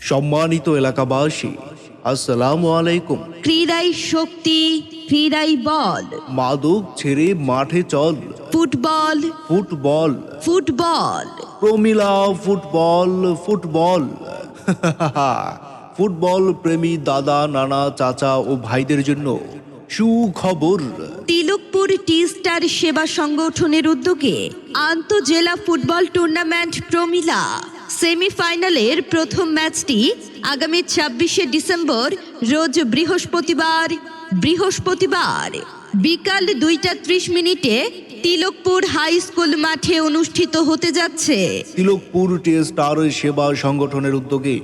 সম্মানিত এলাকাবাসী, আসসালামু আলাইকুম। ক্রীড়াই শক্তি, ক্রীড়াই বল। মাদক ছেড়ে মাঠে চল, ফুটবল, ফুটবল, ফুটবল। প্রমিলা ফুটবল, ফুটবল। ফুটবল প্রেমী দাদা, নানা, চাচা ও ভাইদের জন্য সুখবর। তিলকপুর টি স্টার সেবা সংগঠনের উদ্যোগে আন্তঃজেলা ফুটবল টুর্নামেন্ট প্রমিলা সেমিফাইনালের প্রথম ম্যাচটি আগামী ২৬শে ডিসেম্বর রোজ বৃহস্পতিবার বিকাল ২টা ৩০ তিলকপুর হাই স্কুল মাঠে অনুষ্ঠিত হতে যাচ্ছে। তিলকপুর টি স্টার সেবা সংগঠনের উদ্যোগে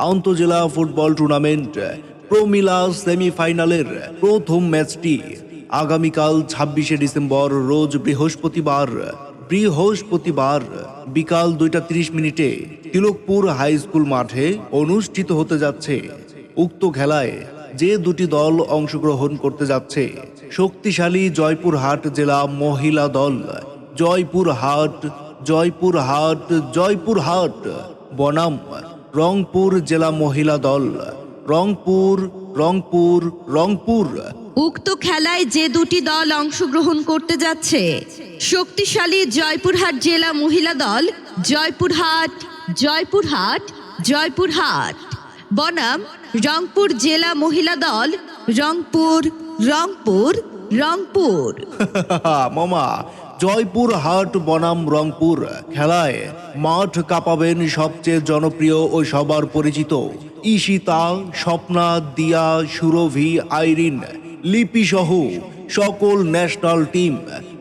আন্তঃজেলা ফুটবল টুর্নামেন্ট প্রমিলা সেমিফাইনালের প্রথম ম্যাচটি আগামীকাল ২৬শে ডিসেম্বর রোজ বৃহস্পতিবার বিকাল ২টা ৩০ তিলকপুর হাই স্কুল মাঠে অনুষ্ঠিত হতে যাচ্ছে। উক্ত খেলায় যে দুটি দল অংশগ্রহণ করতে যাচ্ছে, শক্তিশালী জয়পুরহাট জেলা মহিলা দল জয়পুরহাট বনাম রংপুর জেলা মহিলা দল রংপুর। উক্ত খেলায় যে দুটি দল অংশগ্রহণ করতে যাচ্ছে, শক্তিশালী জয়পুরহাট জেলা মহিলা দল জয়পুরহাট বনাম রংপুর জেলা মহিলা দল রংপুর। মামা, জয়পুরহাট বনাম রংপুর খেলায় মাঠ কাঁপাবেন সবচেয়ে জনপ্রিয় ও সবার পরিচিত ঈশিতা, স্বপ্না, দিয়া, সুরভি, আইরিন, লিপি সহ সকল ন্যাশনাল টিম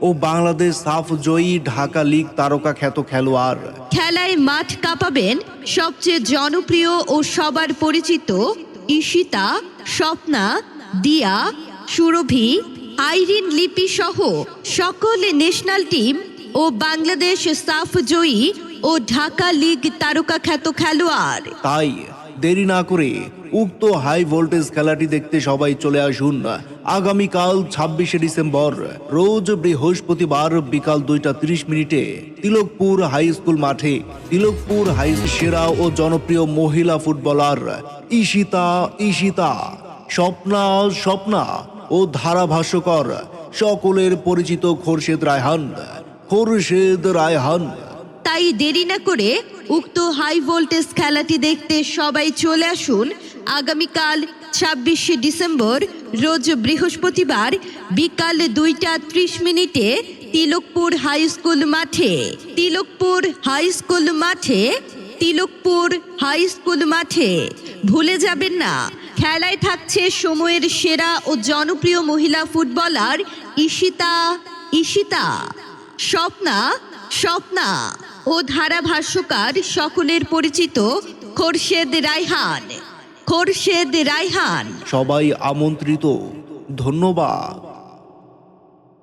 ও বাংলাদেশ সাফ জয়ী ঢাকা লীগ তারকা খ্যাত খেলোয়াড়। খেলায় মাঠ কাঁপাবেন সবচেয়ে জনপ্রিয় ও সবার পরিচিত ঈশিতা, স্বপ্না, দিয়া, সুরভি, আইরিন, লিপি সহ সকল ন্যাশনাল টিম ও বাংলাদেশ সাফ জয়ী ও ঢাকা লীগ তারকা খ্যাত খেলোয়াড়। তাই দেরি না করে উক্ত হাই ভোল্টেজ খেলাটি দেখতে সবাই চলে আসুন আগামীকাল ২৬শে ডিসেম্বর রোজ বৃহস্পতিবার বিকাল ২টা ৩০ তিলকপুর হাই স্কুল মাঠে। তিলকপুর হাই সেরা ও জনপ্রিয় মহিলা ফুটবলার ঈশিতা, স্বপ্না ও ধারাভাষ্যকর সকলের পরিচিত খোরশেদ রায়হান। তাই দেরি না করে উক্ত হাই ভোল্টেজ খেলাটি দেখতে সবাই চলে আসুন আগামীকাল ২৬শে ডিসেম্বর রোজ বৃহস্পতিবার বিকাল ২টা ৩০ তিলকপুর হাই স্কুল মাঠে। ভুলে যাবেন না, খেলায় থাকছে সময়ের সেরা ও জনপ্রিয় মহিলা ফুটবলার ঈশিতা, স্বপ্না ও ধারাভাষ্যকার সকলের পরিচিত খোরশেদ রায়হান। সবাই আমন্ত্রিত। ধন্যবাদ।